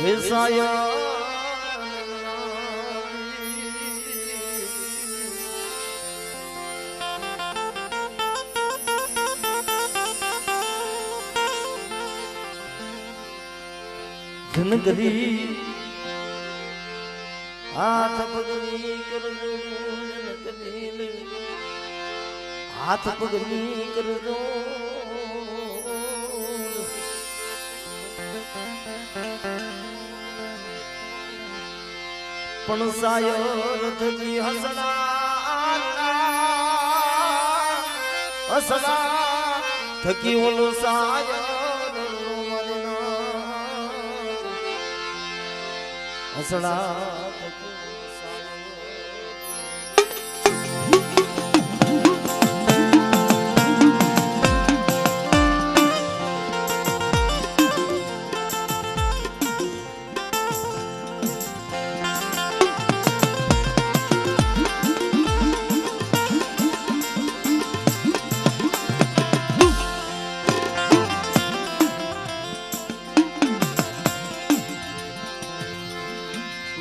વેસાયા જનગરી હાથ પગની કરજો જનગરી હાથ પગની કરજો પણ સાયર થકી હસડા થકી ઓલો સાયર હસડા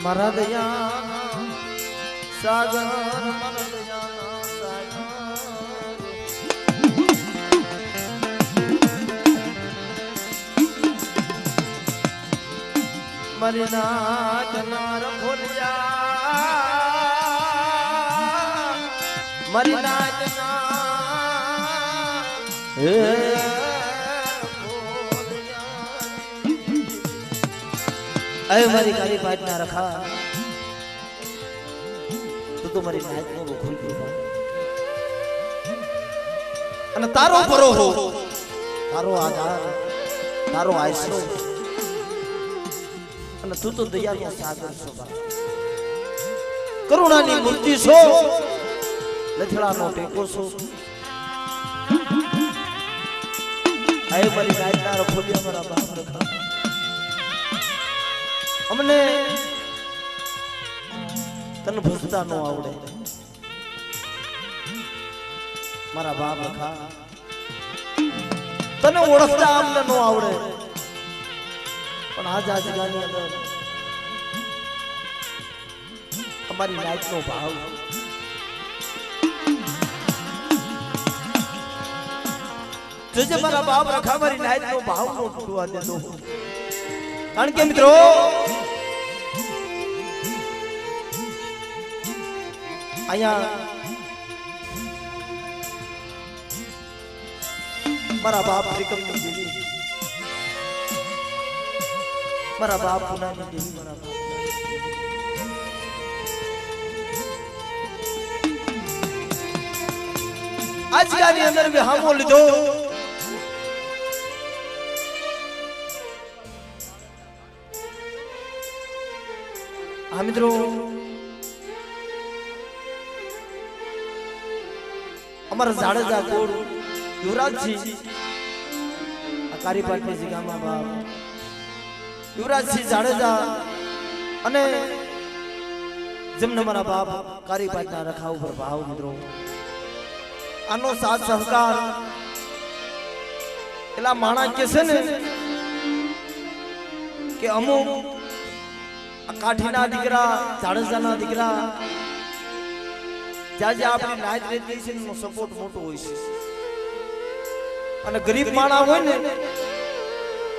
મારા દયાના સાગર મારા દયાના સાગર મારી નાચના રખોલિયા મારી નાચના હે अरे मारी काली पाट ना रखा तो मारी नाच नो खुल गया અને તારો પરો હો તારો આધાર તારો આશરો અને તું તો દયાનો સાગર છો કરુણાની મૂર્તિ છો લથડાનો ટેકો છો આય મારી નાચ ના રખોલિયા મારા બાપ રખા અમને તને ભજતા નો આવડે મારા બાપ લખા તને ઓળખતા અમને નો આવડે પણ આજ આજગાની અંદર અમારી નાચ નો ભાવ જોજે મારા બાપ રખા મારી નાચ નો ભાવ નો તૂટવા દેતો કારણ કે મિત્રો અહીંયા મારા બાપ ત્રિકમની દેવી મારા બાપ પુનાની દેવી મારા બાપ આજની અંદર વિહામો લીધો હા મિત્રો અમારા જાડેજા કોડ યુવરાજસિંહ કારીપાટની જગ્યામાં બાપ યુવરાજસિંહ જાડેજા અને જેમને મારા બાપ કારીપાટના રખા ઉપર ભાવ મિત્રો આનો સાથ સહકાર એલા માણા કે છે ને કે અમુક કાઠીના દીકરા જાડેજાના દીકરા જ્યાં જ્યાં આપણી નાચ રહેતી છે એનો સપોર્ટ મોટો હોય છે અને ગરીબ માણા હોય ને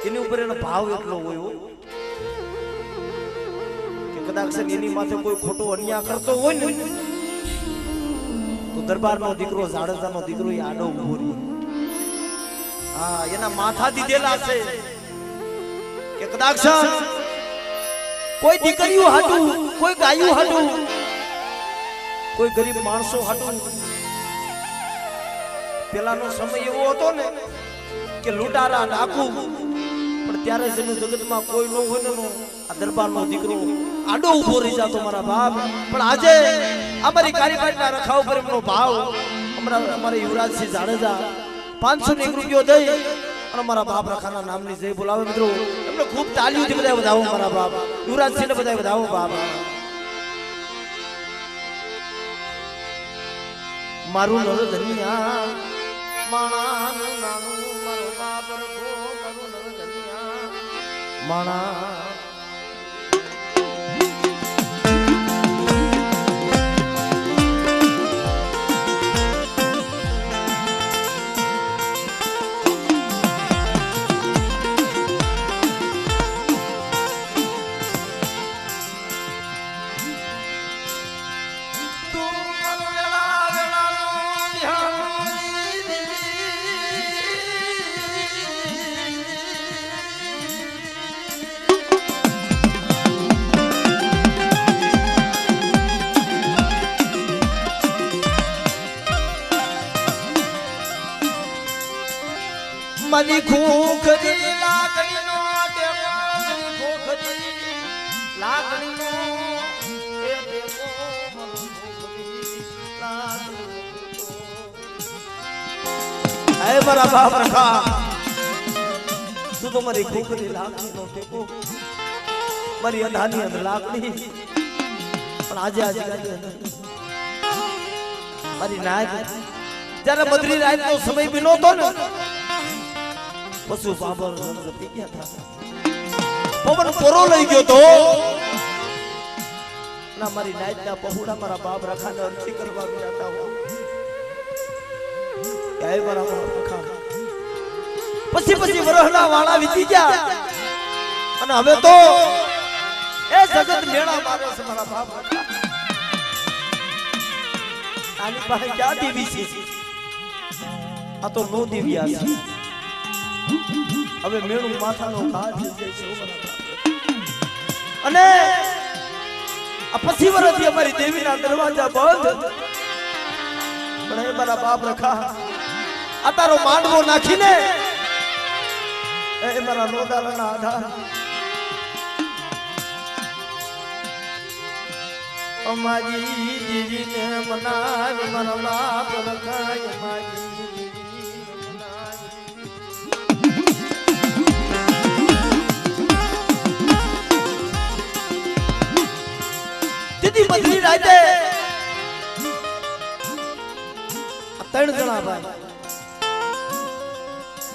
એની ઉપર એનો ભાવ એટલો હોય કે કદાચ એની માથે કોઈ ખોટો અન્યાય કરતો હોય ને તો દરબારનો દીકરો જાડેજાનો દીકરો એ આડો ઉભો રહે હા એના માથા દીધેલા છે કે કદાચ કોઈ દીકરીઓ હાટું કોઈ ગાયું હાટું કોઈ ગરીબ માણસો હાટું પેલાનો સમય એવો હતો ને કે લૂંટારા ડાકુ પણ ત્યારે જેનું જગતમાં કોઈ ન હોય ને આ દરબારનો દીકરો આડો ઉભો રહી જતો મારા બાપ પણ આજે અમારી કારીપાટના રખા ઉપર એમનો ભાવ અમારા યુવરાજસિંહ જાડેજા 501 રૂપિયો દઈ અને મારા બાપ રખાના નામની જય બોલાવે મિત્રો એમને ખૂબ તાળીઓથી બધા વધાવો મારા બાપ યુવરાજસિંહને બધા વધાવો બાપ મારું નર ધનિયા માણાનું નાનું મારો બાપ રખો મારું નર ધનિયા માણા મારી ખોખરી લાકડીનો ટેકો મારી ખોખરી લાકડીનો એ ટેકો મારી ખોખરી લાકડીનો હે મારા બાપ રખા તું તો મારી ખોખરી લાકડીનો ટેકો મારી અંધાની અંદર લાકડી પણ આજે મારી નાય જ્યારે બદરી રાતનો સમય બીનો તો ને પશુ બાબર પી ગયા હતા પવન પોરો લઈ ગયો તો ના મારી નાયતના પહોળા મારા બાપ રખાને અરજી કરવા ગયા હતા ક્યાંય મારા બાપ રખા પછી વરહના વાળા વીતી ગયા અને હવે તો એ જગત મેળા મારે છે મારા બાપ રખા આની પાસે ક્યાં દેવી છે આ તો નો દેવ્યા છે હવે મેળું માથાનો ઘા થઈ જાય છે અને આ પછી વર્ષથી અમારી દેવીના દરવાજા બંધ પણ એ મારા બાપ રખા આ તારો માંડવો નાખીને એ મારા લોદારાના આધાર અમારી દેવીને મનાવ મારા બાપ રખા અમારી બદલી રાતે ત્રણ જણા ભાઈ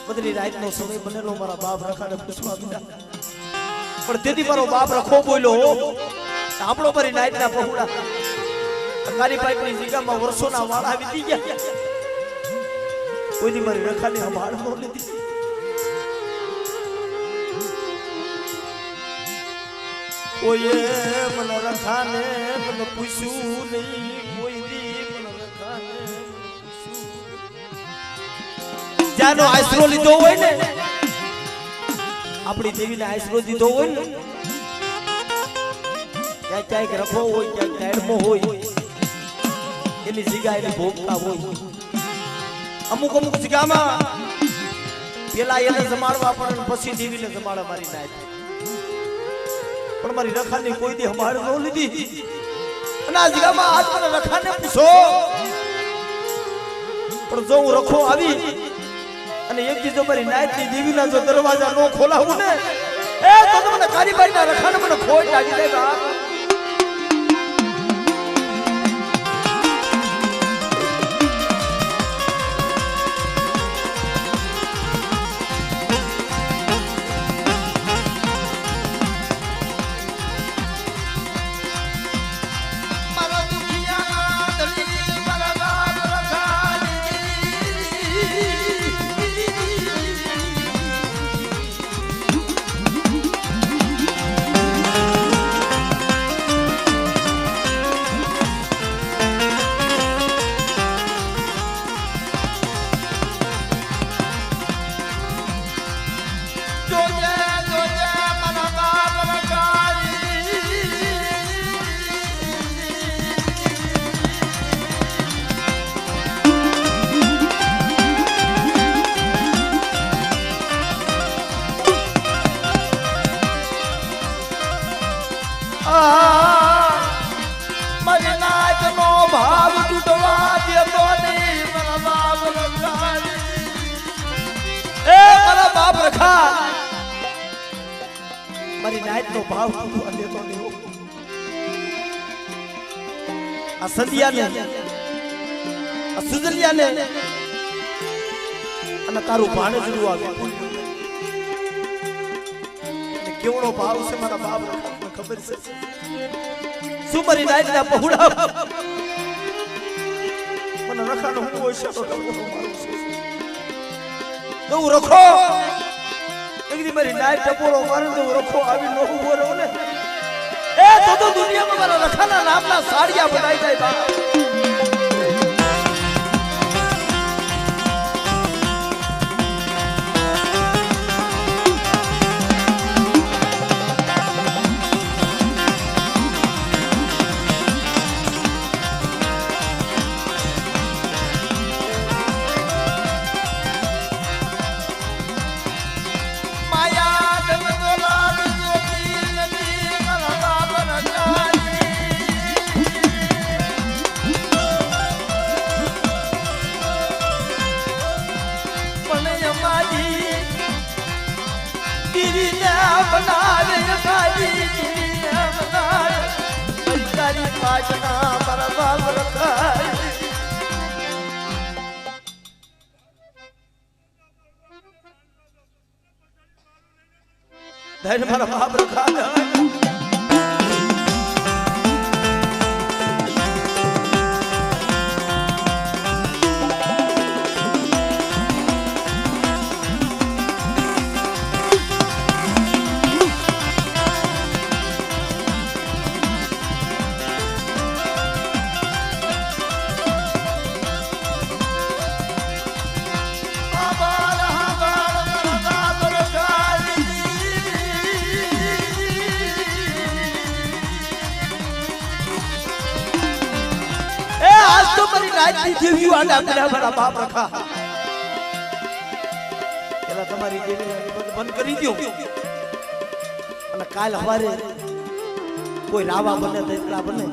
બદલી રાતનો સમય બનેલો મારા બાપ રખાને પૂછવા ગયા પણ તેથી મારો બાપ રખો બોલ્યો આપણો મારી નાઈટના પહોળા કારી પાઇપની જગ્યામાં વર્ષોના વાળા વીતી ગયા કોઈની મારી રખાની સંભાળ ન લીધી કોઈએ મને રખાને મને પૂછ્યું નહીં કોઈ દી મને રખાને જાનો આશરો લીધો હોય ને આપણી દેવીને આશરો દીધો હોય ને ક્યાંક રખો હોય ક્યાંક ડાયડમો હોય એની જગ્યા એને ભોગતા હોય અમુક જગ્યામાં પેલા એને જમાડવા પણ પછી દેવીને જમાડે મારી નાય પણ મારી રખાની કોઈ દી સંભાળ ન લીધી અને આ જગ્યામાં આજ મને રખાને પૂછો પણ જો હું રખો આવી અને એક દી જો મારી નાયતની દેવીના જો દરવાજા નો ખોલાવું ને એ તો મને કારીબાઈના રખાને મને ખોટ લાગી જાય મારી નાચનો ભાવ તૂટવા દેતો નહીં મારા બાપ રખા એ મારા બાપ રખા મારી નાચનો ભાવ તૂટવા દેતો નહીં આ સંધ્યાને આ સુજલિયાને અને તારું ભાણેજડું આવે કેવડો ભાવ છે મારા બાપ રખા ખબર છે શું મારી નાઈટના પહોળા મને રખાનો હું હોય છે તો હું રખો એકદી મારી નાઈટ ટપોરો મારે તો રખો આવી નો ઉભો રહો ને એ તો દુનિયામાં મારા રખાના નામના સાડિયા બનાઈ જાય બા દીવી ને બનાવે ભાઈ દીવી ને બનાવે તારી પાછના મારા બાપ રખાય ધૈર્ય મારા બાપ રખાય દેવીઓ આડા પેલા મારા બાપ રખા પેલા તમારી દેવી બંધ કરી દો અને કાલ હવારે કોઈ રાવા બને તેટલા બને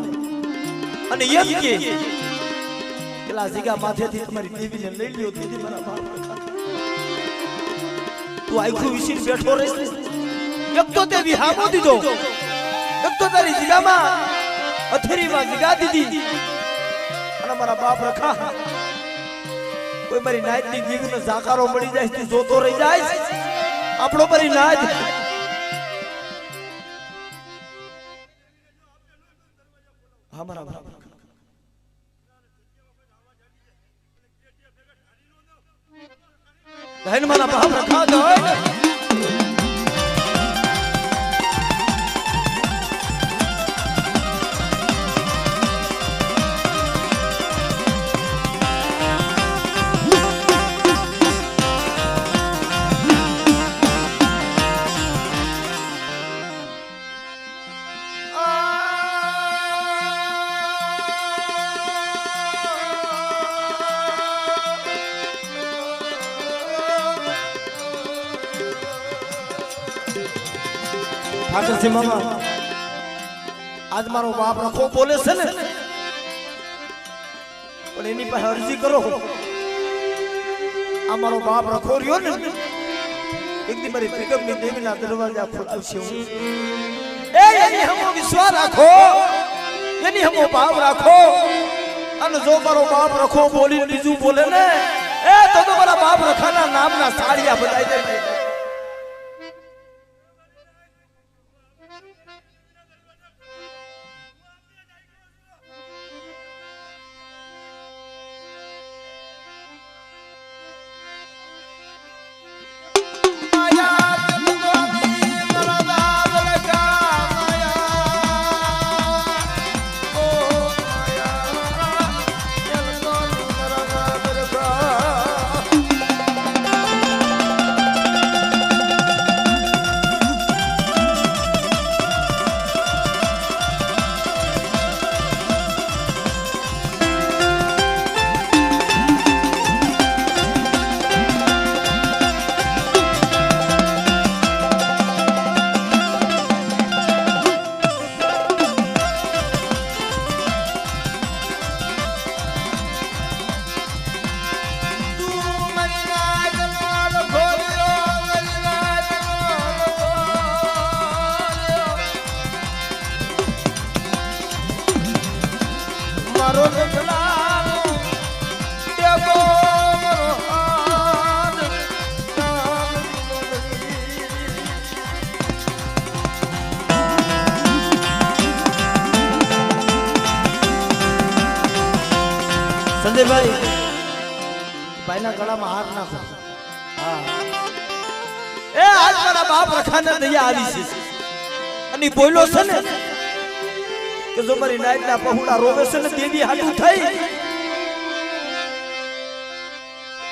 અને એમ કે પેલા જીગા માથેથી તમારી દેવીને લઈ લ્યો દીદી મારા બાપ રખા તું આખું વિશીર બેઠો રહીશ એક તો તે વિહામો દીધો એક તો તારી જીગામાં અથેરીમાં જીગા દીધી મારા બાપ રખા કોઈ મારી નાઈટ ની જીગનો જાકારો મળી જાય તે જોતો રહી જાય આપણો મારી નાઈટ હા મારા બાપ બહેન મારા બાપ રખા દો ઠાકર છે મામા આજ મારો બાપ રખો બોલે છે ને પણ એની પાસે અરજી કરો આ મારો બાપ રખો રહ્યો ને એક દી મારી બેગમની દેવીના દરવાજા ખોલાવશે એની હમો વિશ્વાસ રાખો એની હમો ભાવ રાખો અને જો મારો બાપ રખો બોલી બીજું બોલે ને તો મારા બાપ રખાના નામના સાડિયા બધાઈ દે સંજયભાઈ ભાઈના ગળામાં હાથ નાખો હા આજ મારા બાપ રખાના દયા આવી છે અને બોલ્યો છે ને કે જો મારી નાઈટના પહોળા રોવે છે ને દેવી હાટું થઈ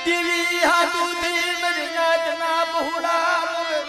દેવી હાટું થઈ મારી નાઈટના પહોળા રોવે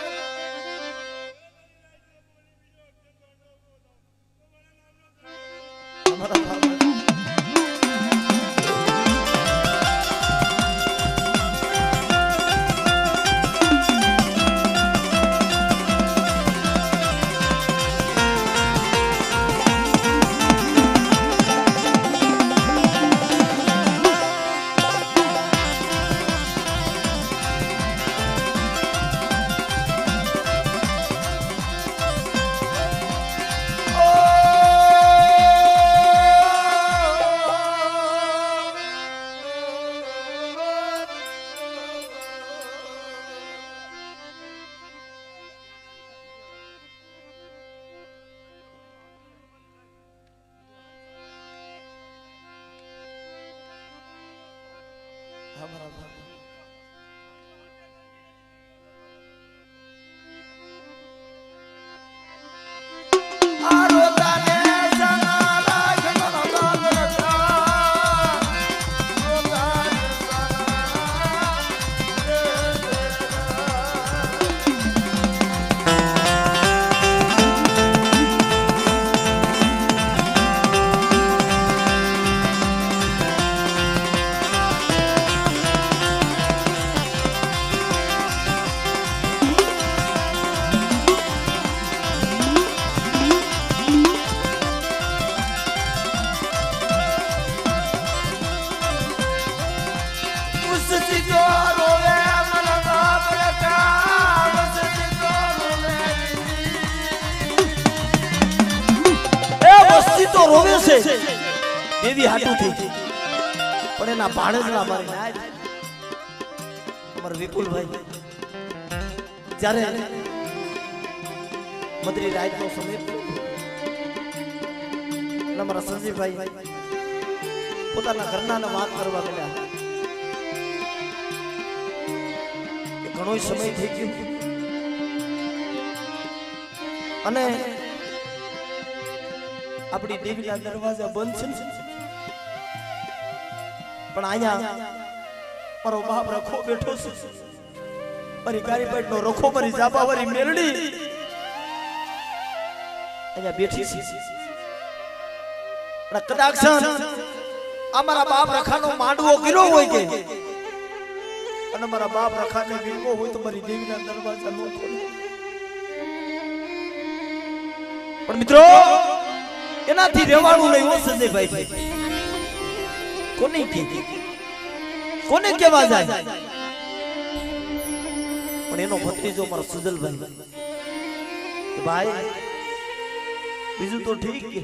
તો રોવે મારા બાપ રખા વસ્તી તો રોવે એ વસ્તી તો રોવે છે દેવી હાટું થઈ પણ એના ભાણેજના મારી નાય અમાર વિપુલભાઈ જ્યારે મધરી રાતનો સમય અમારા સંજીવભાઈ પોતાના ઘરનાને વાત કરવા મળ્યા કે ઘણો સમય થઈ ગયો અને આપણી દેવીના દરવાજા બંધ છે પણ અહીંયા મારો બાપ રખો બેઠો છે મારી ગારીપેટ નો રખો મારી જાબાવારી મેલડી અહીંયા બેઠી છે પણ કદાચ અમારા બાપ રખાનો માંડવો ગીરો હોય કે અને મારા બાપ રખાને વીણવો હોય તો મારી દેવીના દરવાજા નો ખોલે પણ મિત્રો એનાથી રહેવાનું નહીં હો સંજયભાઈ કોને કેવા જાય પણ એનો ભત્રીજો મારો સુજલભાઈ ભાઈ બીજું તો ઠીક કે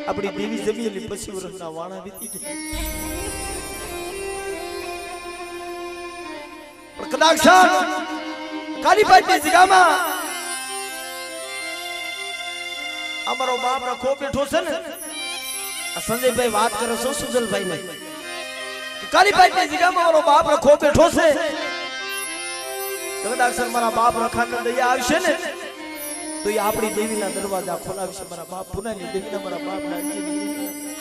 આપણી દેવી જમીએલી પછી વર્ષના વાણા વીતી ગયા પણ કદાચ કાલીપાટની જગ્યામાં અમારો બાપ રખો બેઠો છે ને સંજયભાઈ વાત કરે છો સુજલભાઈ ને કાલીપાટની જગ્યામાં મારો બાપ રખો બેઠો છે કદાચ મારા બાપ રખાને દયા આવશે ને તો એ આપણી દેવીના દરવાજા ખોલાવશે મારા બાપ પુનાની દેવીના મારા બાપ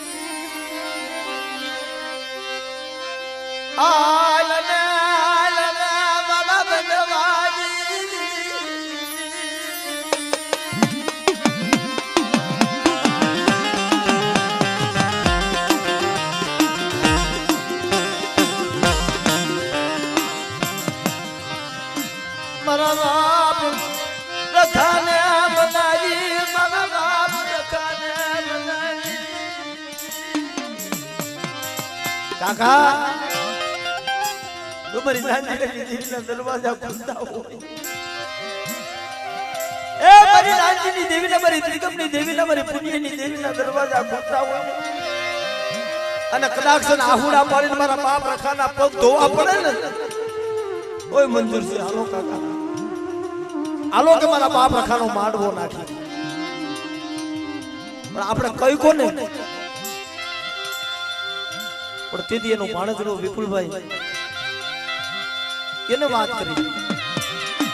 મારા બાપ રખાને બનાવી મારા બાપ રખાને બનાવી કાકા તમારી રાંજીની દરવાજા ખુલતા હોય એ મારી રાંજીની દેવીના મારી ત્રિકમની દેવીના મારી પુણ્યની દેવીના દરવાજા ખુલતા હોય અને કદાચ આહુડા પાડીને મારા બાપ રખાના પગ ધોવા પડે ને ઓય મંજૂર છે હાલો કાકા હાલો કે મારા બાપ રખાનો માંડવો નાખી પણ આપણે કઈ કોને પણ તેથી એનો ભાણેજનો વિપુલભાઈ એને વાત કરી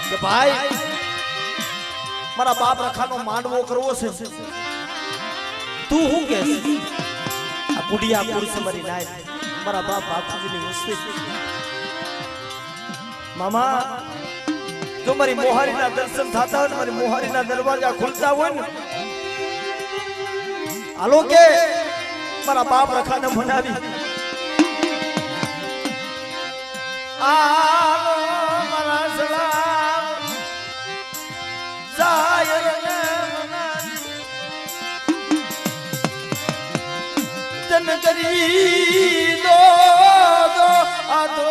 કે ભાઈ મારા બાપ રખાનો માંડવો કરવો છે તું શું કે આ બુઢિયા પુરુષ મારી નાય મારા બાપ બાપુજીની વસ્તી મામા જો મારી મોહારીના દર્શન થતા હોય મારી મોહારીના દરવાજા ખુલતા હોય ને હાલો કે મારા બાપ રખાને મનાવી આલો મારા સલામ જાયને મનાવી તન કરી દો આ તો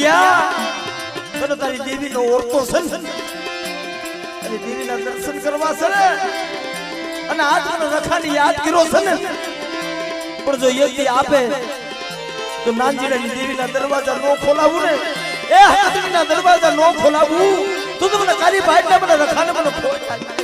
નંદિયા તને તારી દેવીનો ઓળખો છે ને અને દેવીના દર્શન કરવા છે ને અને આજ મને રખાની યાદ કર્યો છે ને પણ જો યતિ આપે તો નાનજીડાની દેવીના દરવાજા નો ખોલાવું ને એ હાથવીના દરવાજા નો ખોલાવું તો મને કારી ભાઈ મને રખાને મને ખોટ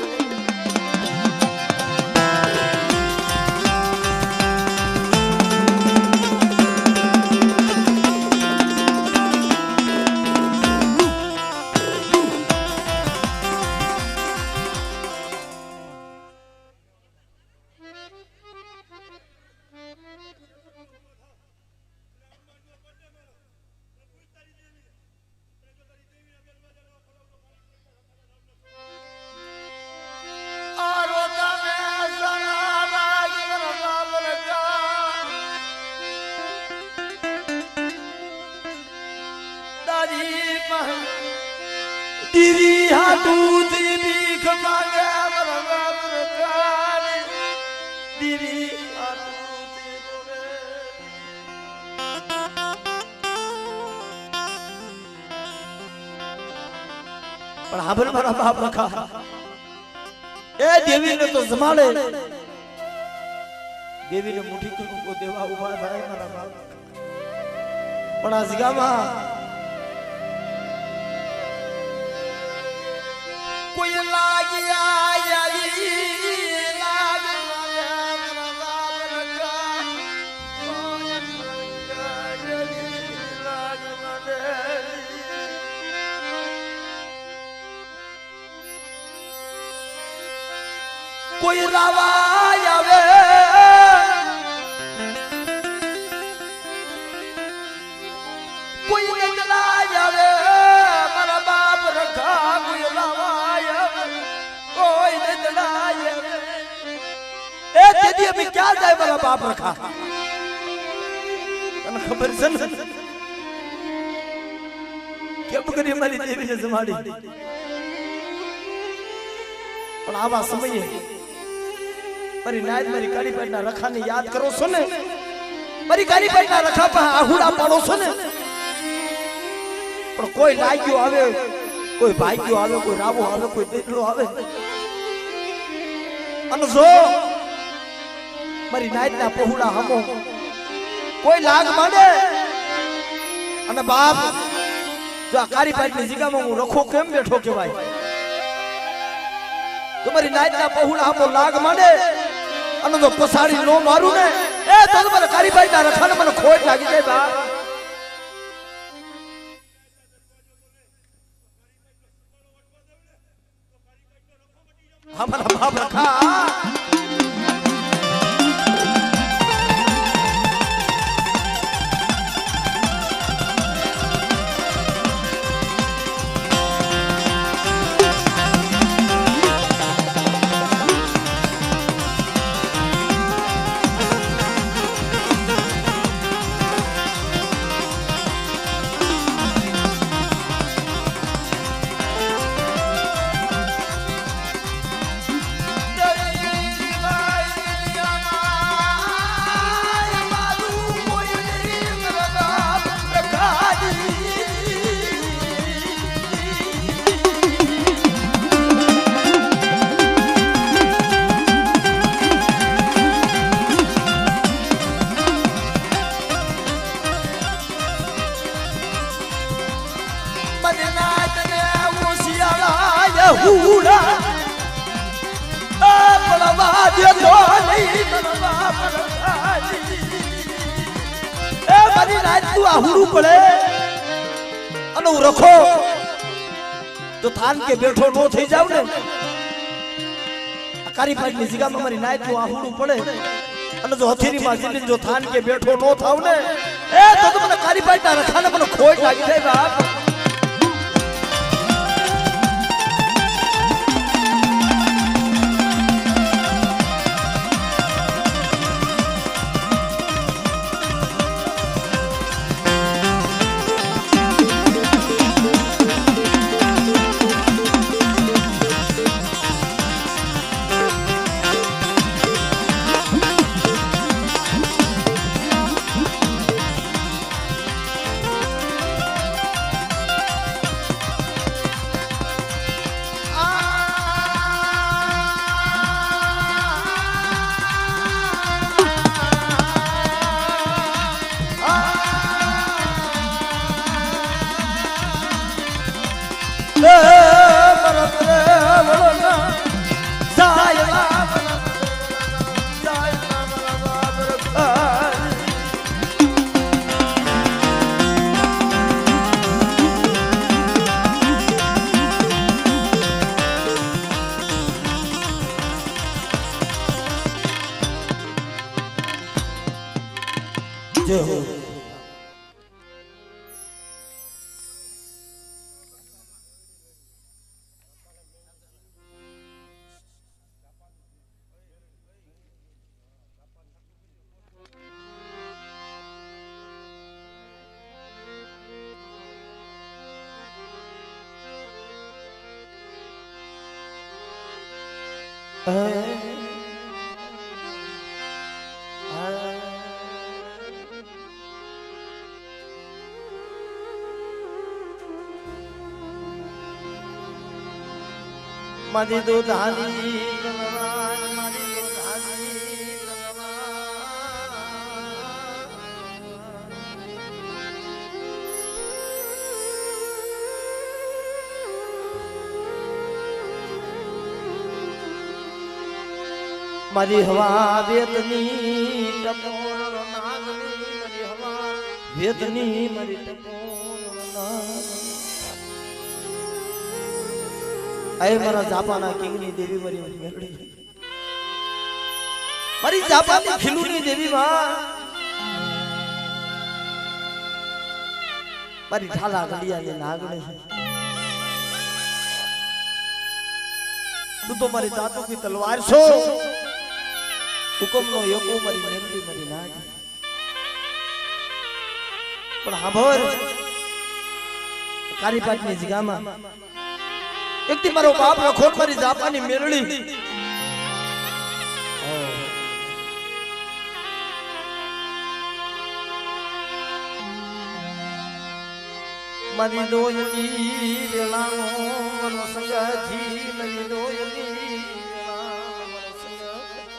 દીવી હાટું દીવી ખમાગે બરાબર કાની દીવી હાટું દીવે પણ હાબર મારા બાપ રખા એ દેવીને તો જમાડે દેવીને મુઠી કુકો દેવા ઉભા થાય મારા બાપ પણ આ જગામાં કોઈ લાગ્યા યારી કોઈ રાવા આવે કોઈ નજલા આવે મારા બાપ રખા કોઈ રાવા કોઈ નજલા આવે એ તેદી અમે ક્યાં જાય મારા બાપ રખા તને ખબર છે ને કેમ કરી મારી દેવીને જમાડી પણ આવા સમયે મારી નાયત મારી કાળી પેટના રખાને યાદ કરો છો ને મારી કાળી પેટના રખા પર આહુડા પાડો છો ને પણ કોઈ લાગ્યો આવે કોઈ ભાગ્યો આવે કોઈ રાવો આવે કોઈ દેખલો આવે અને જો મારી નાયતના પહોળા હમો કોઈ લાગ માંડે અને બાપ જો આ કાળી પેટની જગ્યામાં હું રખો કેમ બેઠો કેવાય તમારી નાયતના પહોળા હમો લાગ માંડે અને જો પસાડી નો મારું ને એ તો મને કાળી પેટના રખાને મને ખોટ લાગી જાય બાપ हमारा बाप रखा हुड़ा बलवा दे तो नहीं बलवा ए बनी रात तू आहुड़ू पड़े अनु रखो तो थान के बैठो नो થઈ જાવ ને કારી પાટની જગ્યામાં મારી નાય તું આहुड़ू પડે અને જો હથેરી માં જીલીન જો થાન કે બેઠો નો થાવ ને એ તો મને કારી પાટના રખાને મને ખોટ લાગી જાય બાપ જય હો. મારી દોધાની ભગવાન, મારી દોધાની ભગવાન. મારી હવા વેદની ટપોર નાગની, મારી હવા વેદની મારી ટપોર નાગ. આય મારા જાપાના કિંગની દેવી મારી મેલડી, મારી જાપાની ખીલુની દેવી માં, મારી ઢાલા ગડિયાની નાગણી. તું તો મારી દાંતો કી તલવાર છો, હુકમનો યકો મારી મેલડી મારી નાગ. પણ હાભર કારીપાટની જગ્યામાં એક દી મારો બાપ રખોટ મારી જાપાની મેરડી મારી દોયની વેલાનો મનો સંગાથી, મારી દોયની વેલાનો મનો સંગાથી.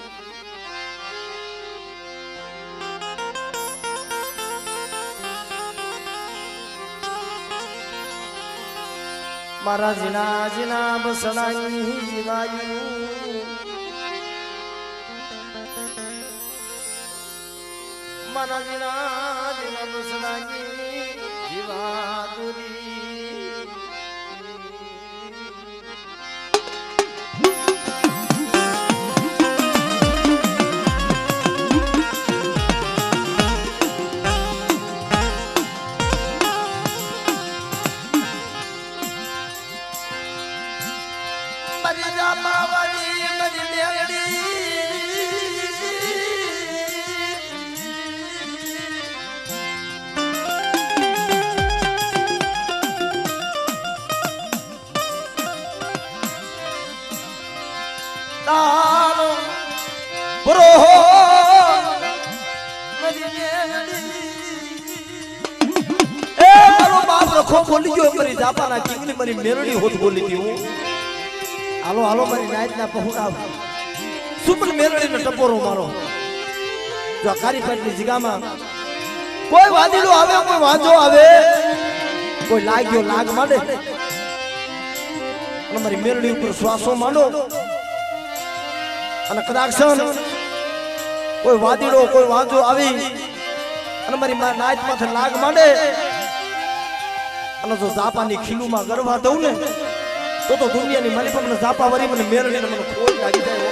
મારા જીના જીના બસડાની જીવાયું, મારા જીના જીના બસડાની જીવાતુરી. બોલી ગયો મારી જાપાના કિંગની મારી મેરડી હોત બોલી હતી હું. હાલો હાલો મારી નાયતના પહોંચાવ સુપર મેરડી ને ટપોરો મારો. જો કારીપાટની જગ્યામાં કોઈ વાદીડો આવે, કોઈ વાંજો આવે, કોઈ લાગ્યો લાગ માંડે અને મારી મેરડી ઉપર શ્વાસો માંડો અને કદાચ કોઈ વાદીડો કોઈ વાંજો આવી અને મારી નાયત માથે લાગ માંડે અને જો જાપાની ખીલુમાં ગરવા દઉં ને તો દુનિયાની માલિક મને જાપા વરી મને મેરડીને મને ખોટ લાગી જાય.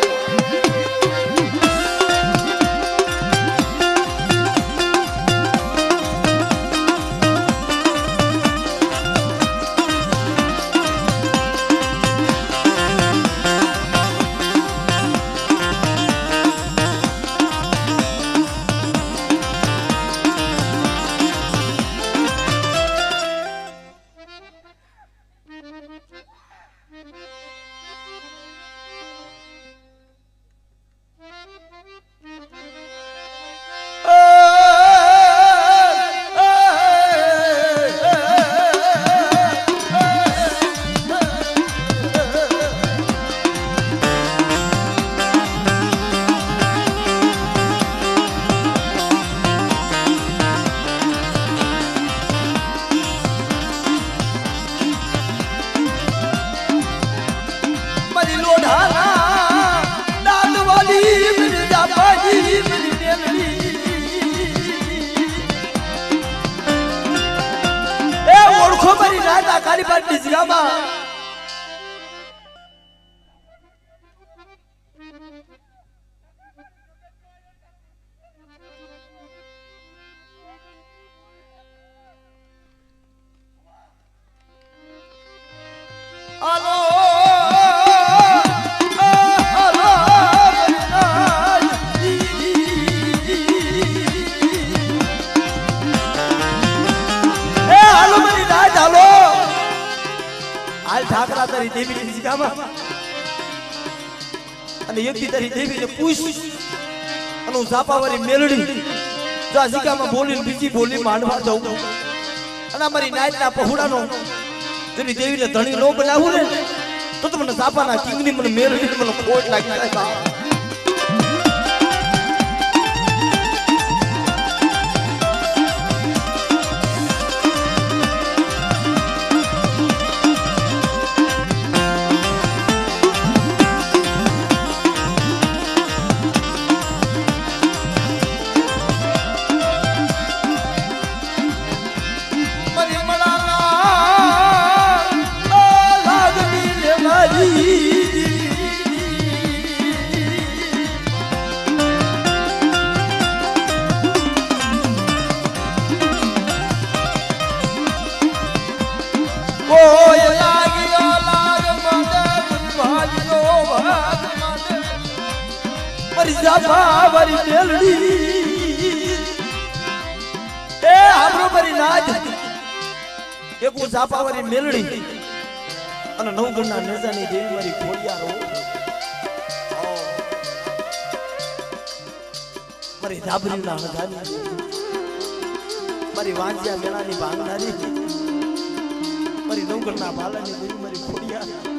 કારીપાટની જગ્યામાં દેવીની જીગામાં અને એકથી તારી દેવીને પૂછ અને હું ઝાપાવાળી મેલડી જો આ જીગામાં બોલીને બીજી બોલી માંડવા જાઉં અને અમારી નાયતના પહોળાનો જેની દેવીને ધણી નો બનાવું ને તો મને ઝાપાના કિંગની મને મેલડી મને ખોટ લાગી જાય બાપ. ઝાપાવાળી મેલડી એ આપણો મારી નાજ એક હું ઝાપાવાળી મેલડી અને નવગણના નેજાની દેવી મારી ખોડિયારો મારી ધાબરીના હજાની મારી વાંજિયા મેળાની ભાંગનારી મારી નવગણના બાલાની દેવી મારી ખોડિયાર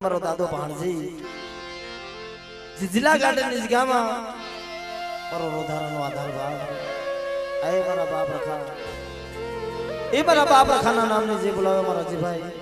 મારો દાદો ભાણજી જિલ્લા ગાર્ડન જગ્યામાં મારો રોધારાનો આધાર ભાગ એ મારા બાપ રખા એ મારા બાપ રખાના નામને જે બોલાવે મારા જીભાઈ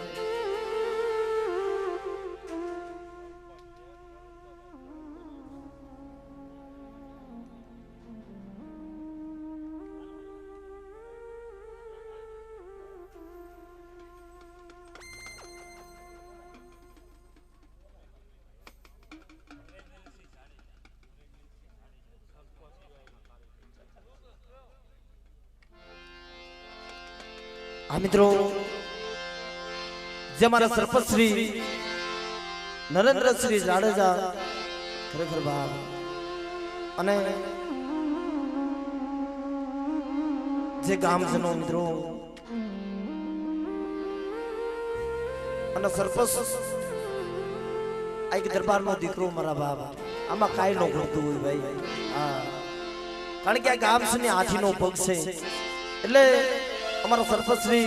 આ મિત્રો જે મારા સરપંચ શ્રી નરેન્દ્ર શ્રી જાડેજા ખરેખર બાપ અને જે ગામજનો મિત્રો અને સરપંચ આ એક દરબારનો દીકરો મારા બાપ આમાં કાંઈ ન ઘડતું હોય ભાઈ. હા, કારણ કે આ ગામ છે ને હાથીનો પગ છે એટલે અમારા સરપંચ શ્રી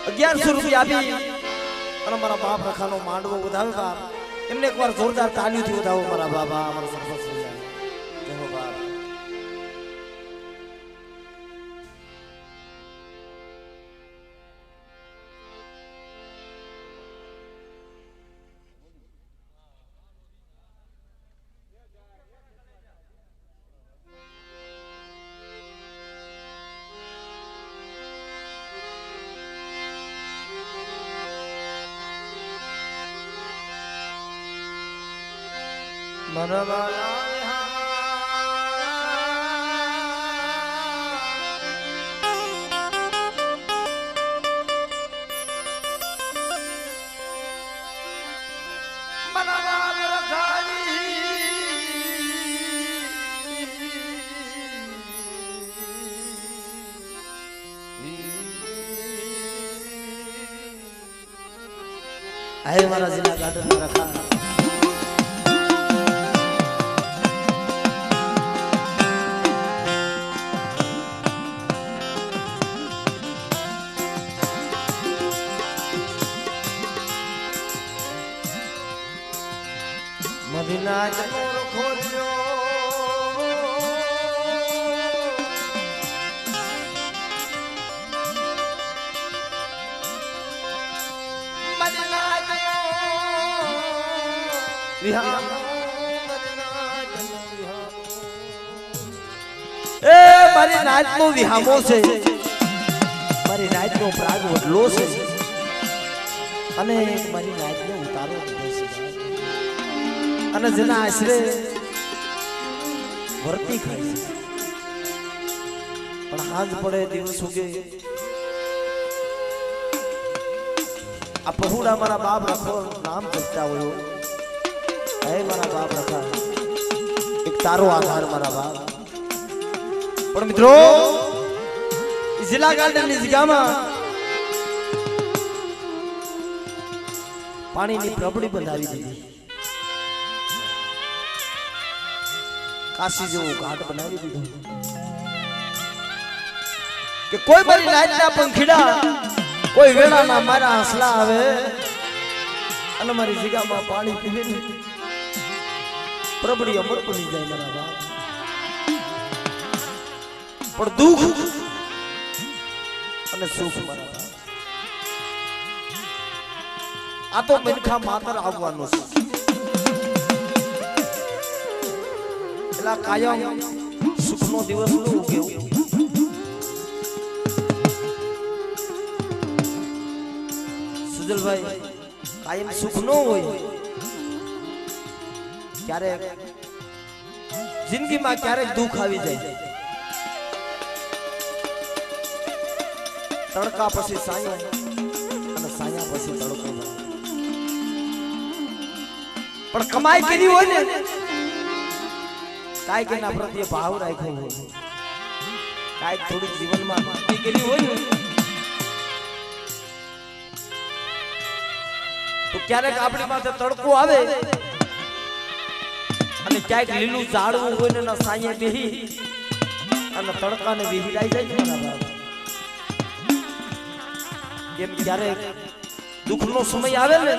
1100 રૂપિયા આપી અને મારા બાપ રખાનો માંડવો વધાવે બાપ એમને એકવાર જોરદાર તાળીઓથી વધાવો મારા બાબા અમારા સરપંચ શ્રી જય હો બાપ. હે મારા જિલ્લા ગાર્ડન રખા મદીના જમોર ખોજ્યો મદીના વિહામો એ મારી નાચનો વિહામો છે, મારી નાચનો પ્રાગ વડલો છે અને મારી નાચને ઉતારો દીધો છે અને જેના આશરે વર્તી ખાય છે પણ હાજ પડે દિવસ ઉગે આ પહોળા મારા બાપ રખો નામ જપતા હોય. હે મારા બાપ રખા એક તારો આધાર મારા બાપ. પણ મિત્રો જિલ્લા ગાર્ડનની જગ્યામાં પાણીની પ્રબળી બંધાવી દીધી, કાશી જેવો ઘાટ બનાવી દીધો કે કોઈ મારી નાચના પંખીડા કોઈ વેળાના મારા હસલા આવે અને મારી જગ્યામાં પાણી પીવે પ્રબળી અમર બની જાય મારા બાપ. પણ દુઃખ અને સુખ મારા બાપ આ તો મનખા માતર આવવાનું છે. પેલા કાયમ સુખનો દિવસ નો ઉગ્યો સુજલભાઈ, કાયમ સુખ નો હોય. ક્યારેક જિંદગીમાં ક્યારેક દુઃખ આવી જાય, તડકા પછી સાયો અને સાયા પછી તડકો. પણ કમાઈ કરી હોય ને કાઈ કે ના પ્રત્યે ભાવ રાખ્યો હોય, કાઈ થોડી જીવનમાં ભક્તિ કરી હોય ને તો ક્યારેક આપણી માથે તડકો આવે અને ક્યાંક લીલું ઝાડવું હોય ને સાયે બેહી અને તડકાને વિહીરાઈ જાય છે મારા બાપ. કેમ ક્યારેક દુઃખનો સમય આવે ને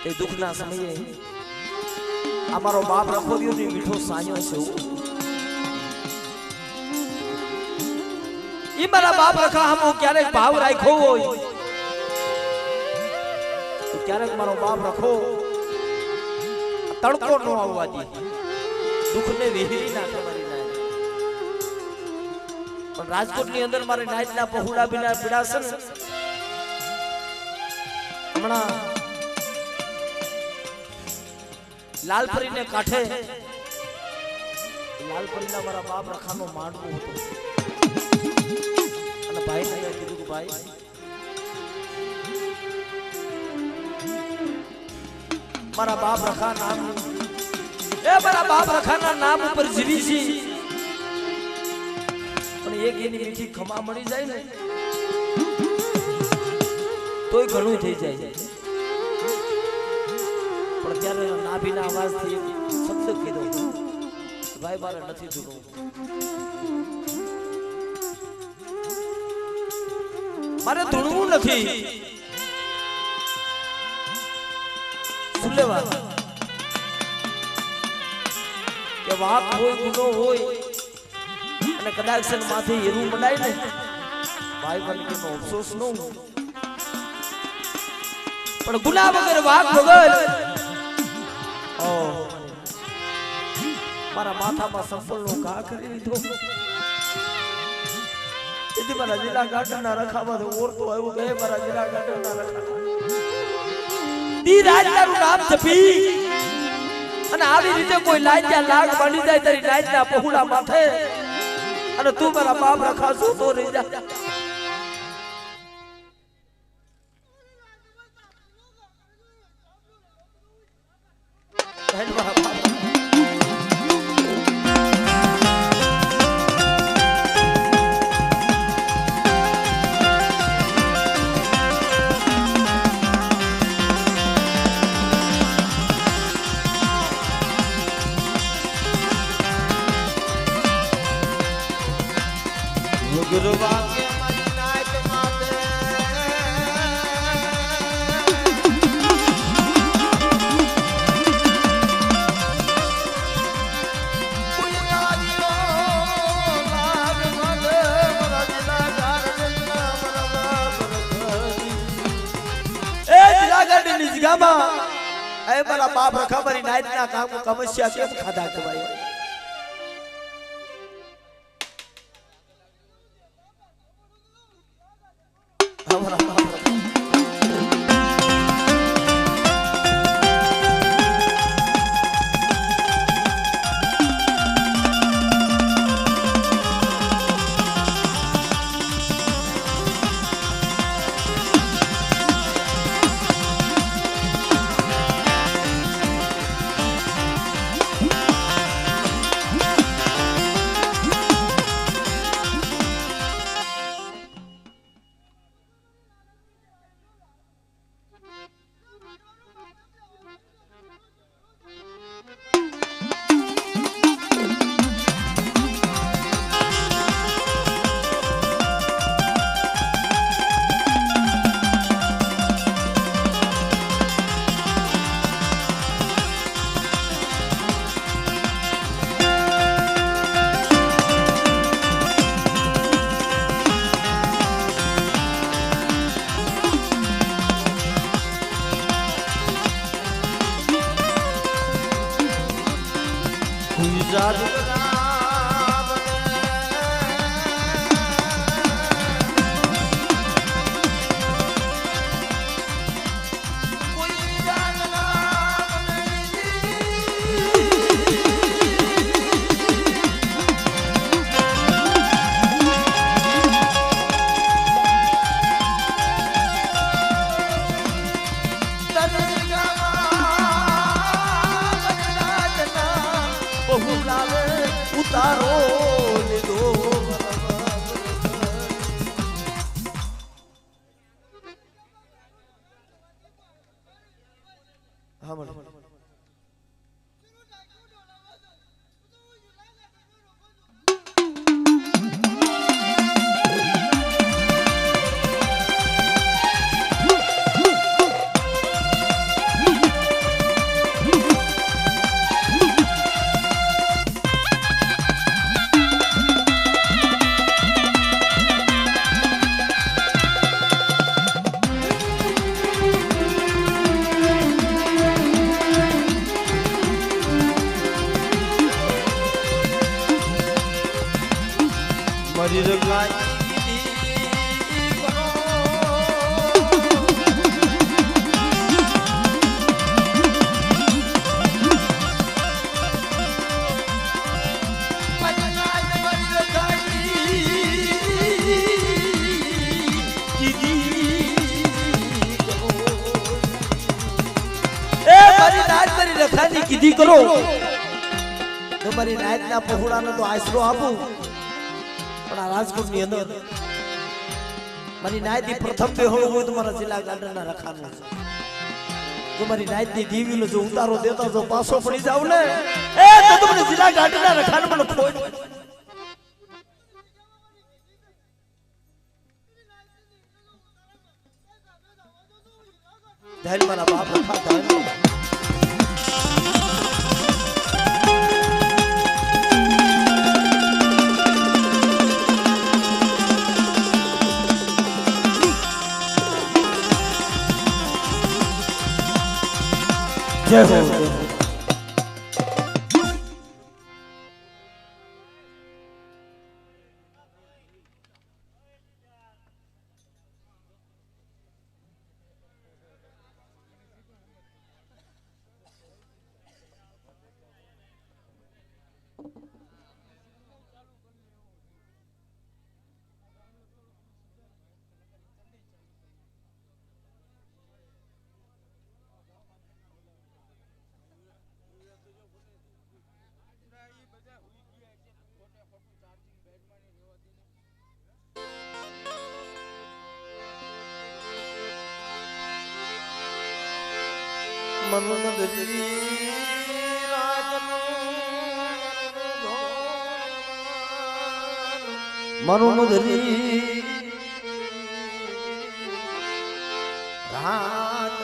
તે દુઃખના સમયે અમારો બાપ રખો દિયો ને મીઠો સાયો છે. ઈ મારા બાપ રખા હમો ક્યારેક ભાવ રાખ્યો હોય તો ક્યારેક મારો બાપ રખો તડકો નો આવવા દે, દુઃખને વિહીરી નાખે મારી નાય. પણ રાજકોટની અંદર મારી નાયના પહોળા બિના પીડાશે ને હમણાં લાલપરીને કાંઠે લાલપરીના મારા બાપ રખાનો માંડવો હતો અને ભાઈને કીધું કે ભાઈ મારા બાપ રખા નામ એ મારા બાપ રખાના નામ ઉપર જીવી છે પણ એક એની મીઠી ખમા મળી જાય ને તોય ઘણું થઈ જાય પણ ત્યારે નાભીના અવાજથી શબ્દ કીધો ભાઈ મારે નથી ધૂણવું મારે ધૂણવું નથી શું લેવા કે વાપ હોય ગુનો હોય અને કદાચ સન માથે હીરું મંડાય ને ભાઈ બનકીનો અફસોસ ન હોય પણ ગુના વગર વાપ વગર ઓ મારા માથામાં સંપલનો ઘા કરી લીધો તેથી મારા જિલ્લા ગાર્ડનના રખામાં ઓરતો આવ્યો કે મારા જિલ્લા ગાર્ડનના રખા દી રાજનું નામ જપી અને આવી રીતે કોઈ લાજ્યા લાગ બની જાય તારી લાજના પહોળા માથે અને તું મારા બાપ રખાશું તો રહી જા ગુરુવા કે મારી નાઈટ માતે કોઈ આદિઓ લાગ મને મરજના ગારડના મરવા એ જિલ્લા ગાર્ડનની જગ્યામાં એ મારા બાપ રખા મારી નાઈટના કામ કમસ્યા કેમ ખાધા કે ભાઈ ઉતારો લીધો હા મને મારી રગાઈ વિધિ કરો તમારી નાયતના પહોળાને તો આશરો આપું પણ આ રાજકોટની અંદર મારી નાયતની પ્રથમ બેહોળું હોય તો મારા જિલ્લા ગાર્ડનના રખાનું જો મારી નાયતની દેવીનો જો ઉતારો દેતા જો પાછો પડી જાવ ને એ તો તમને જિલ્લા ગાર્ડનના રખાને મને ખોટ ધૈર્ય મારા બાપ રખા ધૈર્ય जय हो મનોમધરી રાત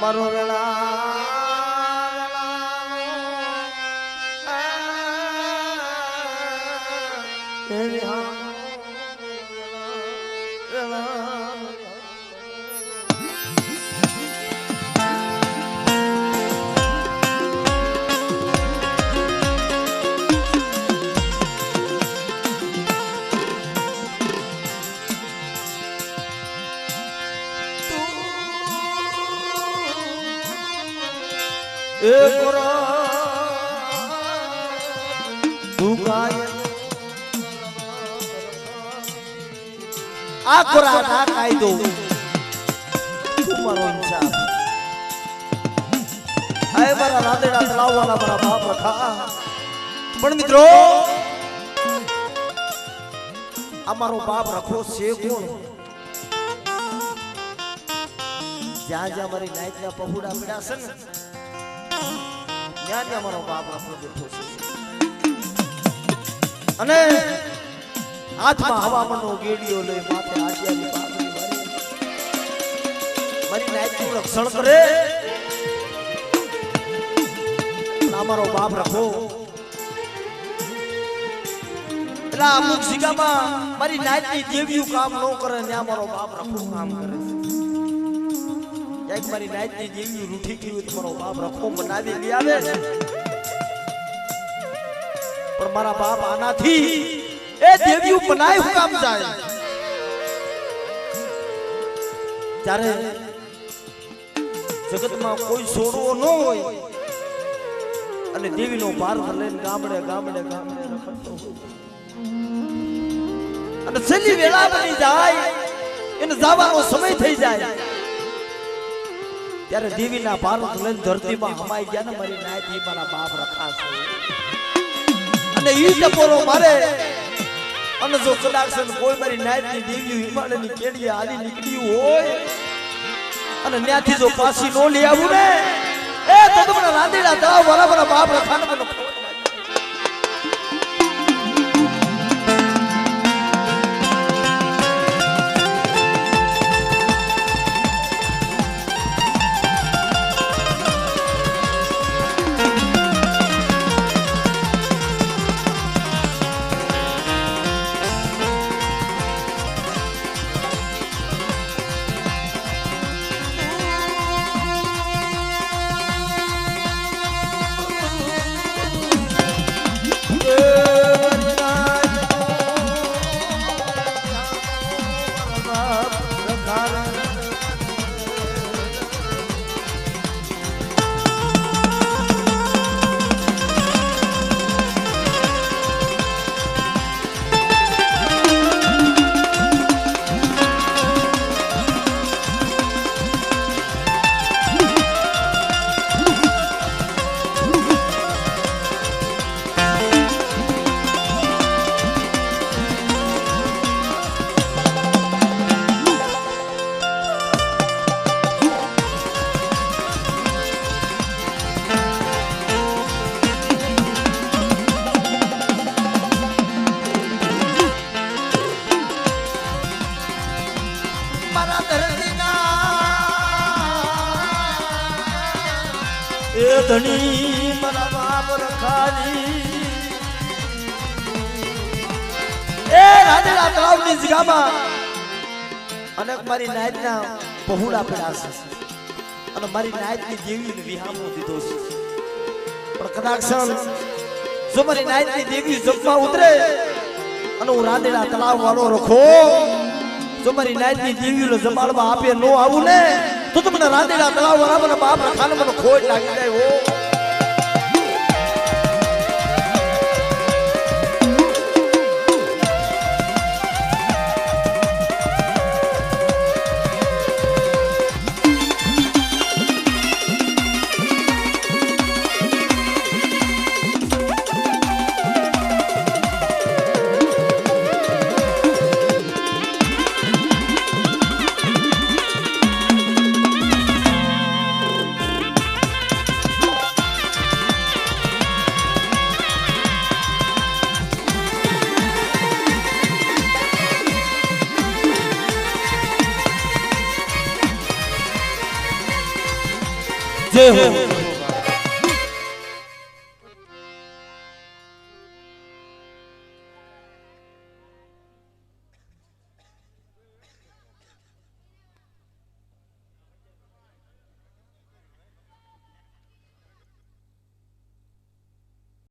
મારો આ ખોરા ના કાયદો તમારો ઇન્સાફ આય મારા રાંદેડા તલાવવાના મારા બાપ રખા પણ મિત્રો અમારો બાપ રખો છે કોણ જ્યાં જ્યાં મારી નાયકના પહોળા પડ્યા છે ને ત્યાં ત્યાં મારો બાપ રખો બેઠો છે અને હાથમાં હવામાનનો ગેડીઓ લઈ માથે આશિયાની પાઘડી મારી નાયકનું રક્ષણ કરે અમારો બાપ રખો એટલે અમુક જગ્યામાં મારી નાયકની દેવીઓ કામ ન કરે ત્યાં મારો બાપ રખો કામ કરે ક્યાંક મારી નાયકની દેવીઓ રૂઠી ગઈ હોય તો મારો બાપ રખો બનાવી લઈ આવે પણ મારા બાપ આનાથી એ દેવીઓ બનાય હું કામ જાય ત્યારે જગતમાં કોઈ છોડવો ન હોય અને દેવીનો ભાર લઈને ગામડે ગામડે ગામડે રખડતો અને છેલ્લી વેળા બની જાય એને જવાનો સમય થઈ જાય ત્યારે દેવીના ભારત લઈને ધરતીમાં હમાઈ ગયા ને મારી નાયથી મારા બાપ રખાશે અને ઈ ટપોરો મારે અને જો કદાચ કોઈ મારી નાયતની દેવી હિમાલયની કેડીએ હાલી નીકળ્યું હોય અને ત્યાંથી જો પાછી નો લઈ આવું ને એ તો તમને રાંદેડા તળાવ બરાબર બાપ રખાને મને ધણી મારા બાપ રખાની એ રાધેડા તળાવની જગ્યામાં અને મારી નાયતના પહોળા પડ્યા છે અને મારી નાયતની દેવીને વિહામો દીધો છે પણ કદાચ જો મારી નાયતની દેવી જમવા ઉતરે અને હું રાધેડા તળાવ વાળો રખો જો મારી નાયતની દેવીને જમાડવા આપે નો આવું ને તો તમને રાધેડા તળાવ વાળા મને બાપ રખાને મને ખોટ લાગી જાય હો જય હો